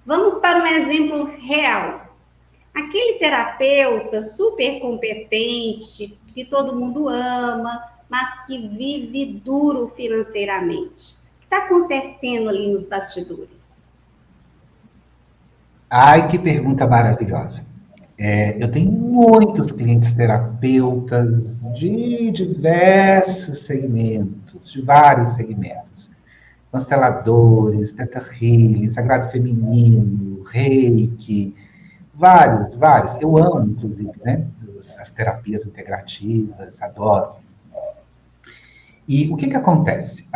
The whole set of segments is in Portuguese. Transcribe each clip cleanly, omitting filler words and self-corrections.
Vamos para um exemplo real. Aquele terapeuta super competente, que todo mundo ama, mas que vive duro financeiramente. O que está acontecendo ali nos bastidores? Ai, que pergunta maravilhosa. Eu tenho muitos clientes terapeutas de diversos segmentos, de vários segmentos. Consteladores, Theta Healing, Sagrado Feminino, Reiki, vários, vários. Eu amo, inclusive, né? As terapias integrativas, adoro. E o que acontece?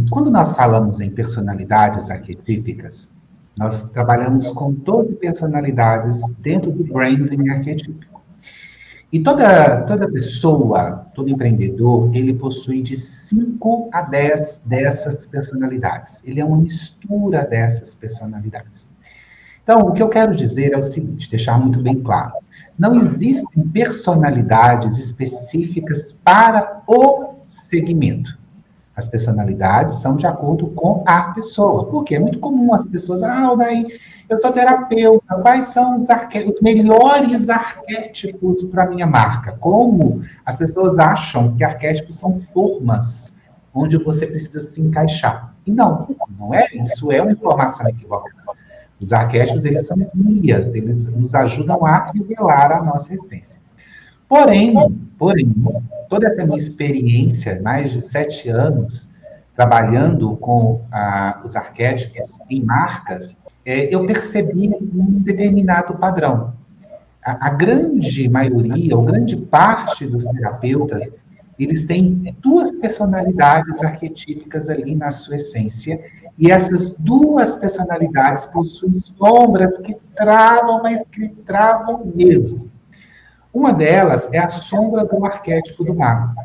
Quando nós falamos em personalidades arquetípicas, nós trabalhamos com 12 personalidades dentro do branding arquetípico. E toda pessoa, todo empreendedor, ele possui de 5 a 10 dessas personalidades. Ele é uma mistura dessas personalidades. Então, o que eu quero dizer é o seguinte, deixar muito bem claro. Não existem personalidades específicas para o segmento. As personalidades são de acordo com a pessoa. Porque é muito comum as pessoas, daí eu sou terapeuta, quais são os melhores arquétipos para minha marca? Como as pessoas acham que arquétipos são formas onde você precisa se encaixar. E não é. Isso é uma informação equivocada. Os arquétipos, eles são guias, eles nos ajudam a revelar a nossa essência. Porém, toda essa minha experiência, mais de 7 anos, trabalhando com os arquétipos em marcas, eu percebi um determinado padrão. A grande maioria, ou grande parte dos terapeutas, eles têm 2 personalidades arquetípicas ali na sua essência, e essas 2 personalidades possuem sombras que travam, mas que travam mesmo. Uma delas é a sombra do arquétipo do mago.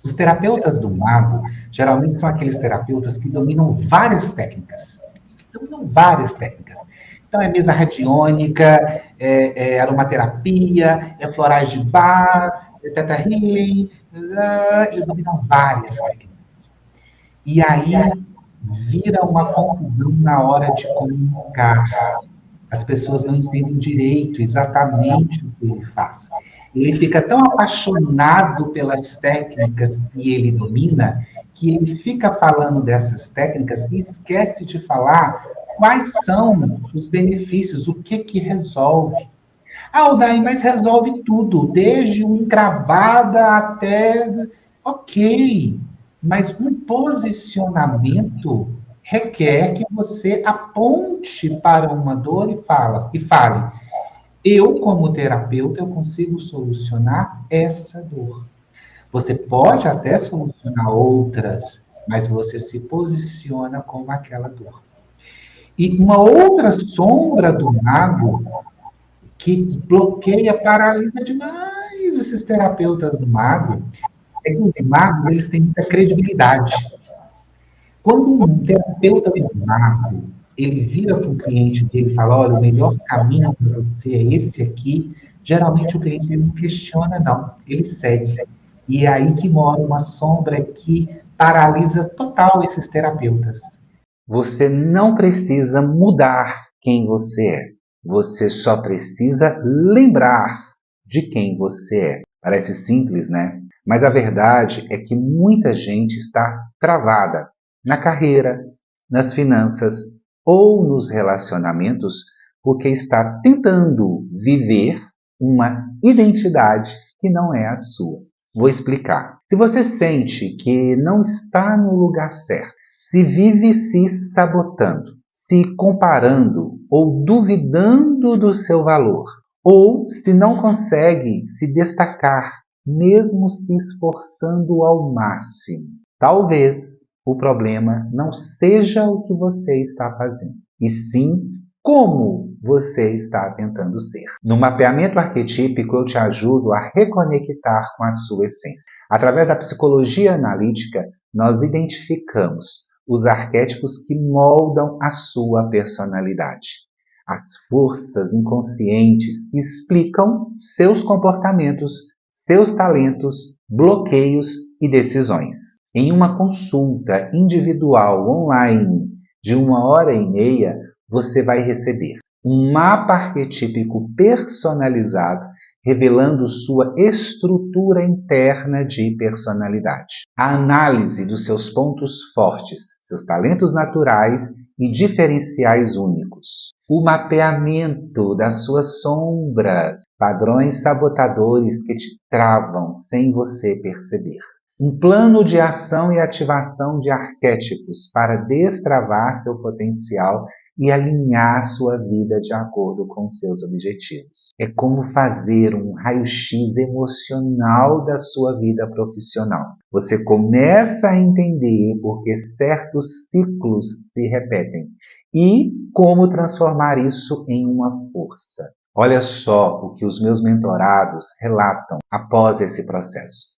Os terapeutas do mago, geralmente são aqueles terapeutas que dominam várias técnicas. Dominam várias técnicas. Então, é mesa radiônica, é aromaterapia, é florais de bar, é teta healing, eles dominam várias técnicas. E aí, vira uma confusão na hora de comunicar. As pessoas não entendem direito exatamente o que ele faz. Ele fica tão apaixonado pelas técnicas que ele domina, que ele fica falando dessas técnicas e esquece de falar quais são os benefícios, o que resolve. Aldair, mas resolve tudo, desde uma encravada até... Ok, mas um posicionamento requer que você aponte para uma dor e fale, eu, como terapeuta, eu consigo solucionar essa dor. Você pode até solucionar outras, mas você se posiciona como aquela dor. E uma outra sombra do mago que bloqueia, paralisa demais esses terapeutas do mago, é que os magos, eles têm muita credibilidade. Quando um terapeuta do mago, ele vira para o cliente dele e fala, olha, o melhor caminho para você é esse aqui, geralmente o cliente ele não questiona, não. Ele segue. E é aí que mora uma sombra que paralisa total esses terapeutas. Você não precisa mudar quem você é. Você só precisa lembrar de quem você é. Parece simples, né? Mas a verdade é que muita gente está travada na carreira, nas finanças ou nos relacionamentos porque está tentando viver uma identidade que não é a sua. Vou explicar. Se você sente que não está no lugar certo, se vive se sabotando, se comparando ou duvidando do seu valor, ou se não consegue se destacar, mesmo se esforçando ao máximo, talvez o problema não seja o que você está fazendo, e sim como você está tentando ser. No mapeamento arquetípico, eu te ajudo a reconectar com a sua essência. Através da psicologia analítica, nós identificamos os arquétipos que moldam a sua personalidade. As forças inconscientes que explicam seus comportamentos, seus talentos, bloqueios e decisões. Em uma consulta individual online de 1h30, você vai receber um mapa arquetípico personalizado, revelando sua estrutura interna de personalidade. A análise dos seus pontos fortes, seus talentos naturais e diferenciais únicos. O mapeamento das suas sombras, padrões sabotadores que te travam sem você perceber. Um plano de ação e ativação de arquétipos para destravar seu potencial e alinhar sua vida de acordo com seus objetivos. É como fazer um raio-x emocional da sua vida profissional. Você começa a entender por que certos ciclos se repetem e como transformar isso em uma força. Olha só o que os meus mentorados relatam após esse processo.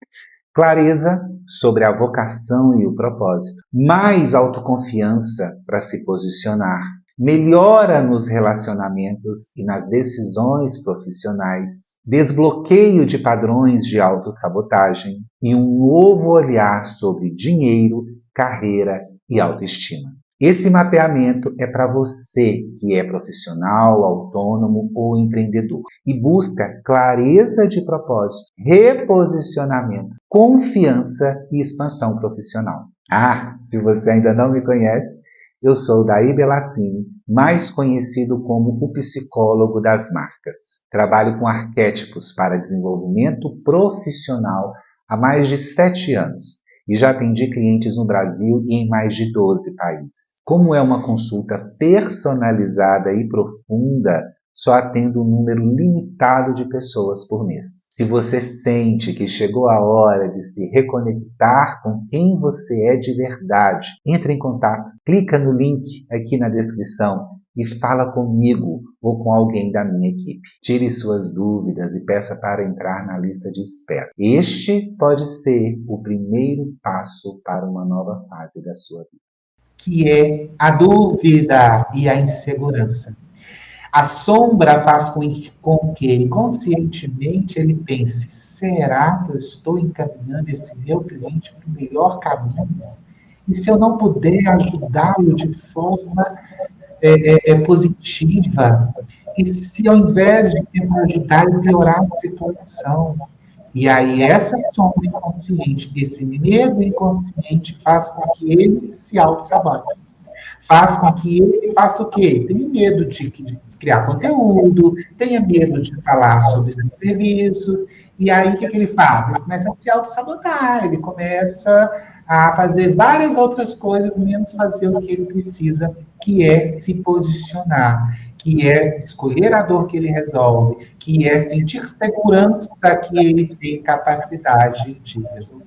Clareza sobre a vocação e o propósito, mais autoconfiança para se posicionar, melhora nos relacionamentos e nas decisões profissionais, desbloqueio de padrões de autossabotagem e um novo olhar sobre dinheiro, carreira e autoestima. Esse mapeamento é para você que é profissional, autônomo ou empreendedor e busca clareza de propósito, reposicionamento, confiança e expansão profissional. Se você ainda não me conhece, eu sou Daí Belassini, mais conhecido como o psicólogo das marcas. Trabalho com arquétipos para desenvolvimento profissional há mais de 7 anos e já atendi clientes no Brasil e em mais de 12 países. Como é uma consulta personalizada e profunda, só atendo um número limitado de pessoas por mês. Se você sente que chegou a hora de se reconectar com quem você é de verdade, entre em contato, clica no link aqui na descrição e fala comigo ou com alguém da minha equipe. Tire suas dúvidas e peça para entrar na lista de espera. Este pode ser o primeiro passo para uma nova fase da sua vida. Que é a dúvida e a insegurança. A sombra faz com que inconscientemente ele pense: será que eu estou encaminhando esse meu cliente para o melhor caminho? E se eu não puder ajudá-lo de forma positiva? E se ao invés de tentar ajudar, ele piorar a situação? E aí essa sombra inconsciente, esse medo inconsciente faz com que ele se auto-sabote. Faz com que ele faça o quê? Tenha medo de criar conteúdo, tenha medo de falar sobre seus serviços. E aí o que ele faz? Ele começa a se auto-sabotar, ele começa a fazer várias outras coisas, menos fazer o que ele precisa, que é se posicionar, que é escolher a dor que ele resolve, que é sentir segurança que ele tem capacidade de resolver.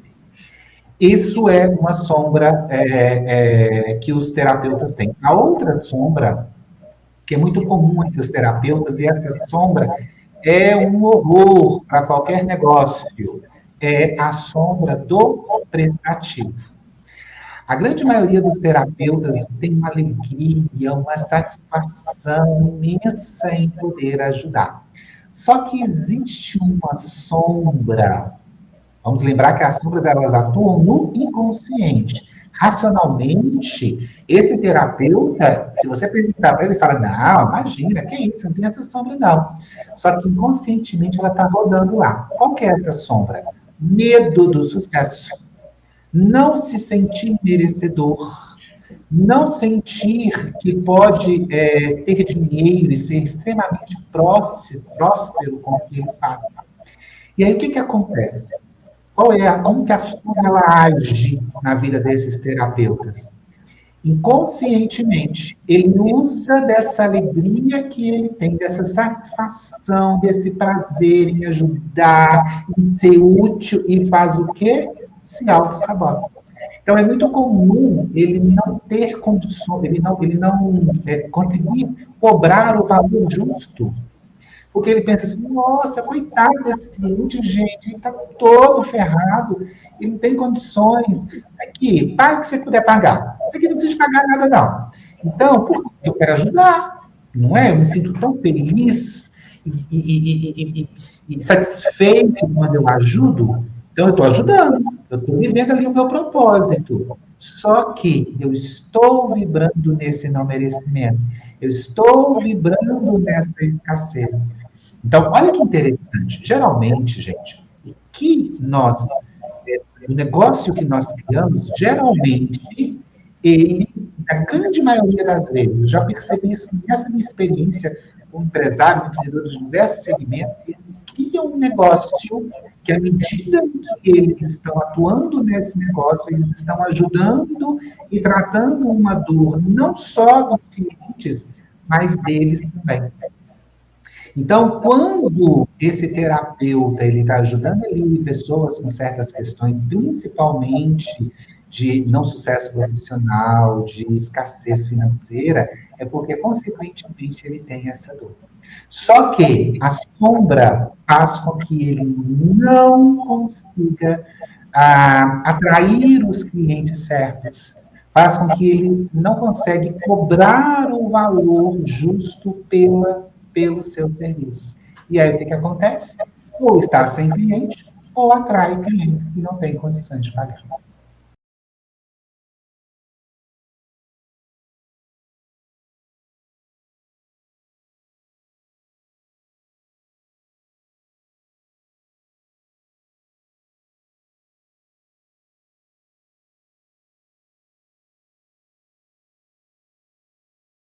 Isso é uma sombra que os terapeutas têm. A outra sombra, que é muito comum entre os terapeutas, e essa sombra é um horror para qualquer negócio, é a sombra do prestativo. A grande maioria dos terapeutas tem uma alegria, uma satisfação imensa em poder ajudar. Só que existe uma sombra. Vamos lembrar que as sombras, elas atuam no inconsciente. Racionalmente, esse terapeuta, se você perguntar para ele, ele fala: não, imagina, que isso, não tem essa sombra, não. Só que inconscientemente ela está rodando lá. Qual que é essa sombra? Medo do sucesso. Não se sentir merecedor. Não sentir que pode ter dinheiro e ser extremamente próspero com o que ele faz. E aí, o que acontece? Como que a sombra ela age na vida desses terapeutas? Inconscientemente, ele usa dessa alegria que ele tem, dessa satisfação, desse prazer em ajudar, em ser útil, e faz o quê? Se auto-sabota. Então, é muito comum ele não ter condições, ele não conseguir cobrar o valor justo. Porque ele pensa assim: nossa, coitado desse cliente, gente, ele está todo ferrado, ele não tem condições. Aqui, paga o que você puder pagar. Aqui não precisa pagar nada, não. Então, porque eu quero ajudar, não é? Eu me sinto tão feliz e satisfeito quando eu ajudo. Então, eu estou ajudando, eu estou vivendo ali o meu propósito. Só que eu estou vibrando nesse não merecimento. Eu estou vibrando nessa escassez. Então, olha que interessante. Geralmente, gente, o negócio que nós criamos, geralmente, ele, na grande maioria das vezes, eu já percebi isso nessa minha experiência com empresários, empreendedores de diversos segmentos, eles criam um negócio que, à medida que eles estão atuando nesse negócio, eles estão ajudando e tratando uma dor não só dos clientes, mas deles também. Então, quando esse terapeuta ele está ajudando ali pessoas com certas questões, principalmente de não sucesso profissional, de escassez financeira, é porque, consequentemente, ele tem essa dor. Só que a sombra faz com que ele não consiga atrair os clientes certos, faz com que ele não consiga cobrar o valor justo pelos seus serviços. E aí o que acontece? Ou está sem cliente, ou atrai clientes que não têm condições de pagar.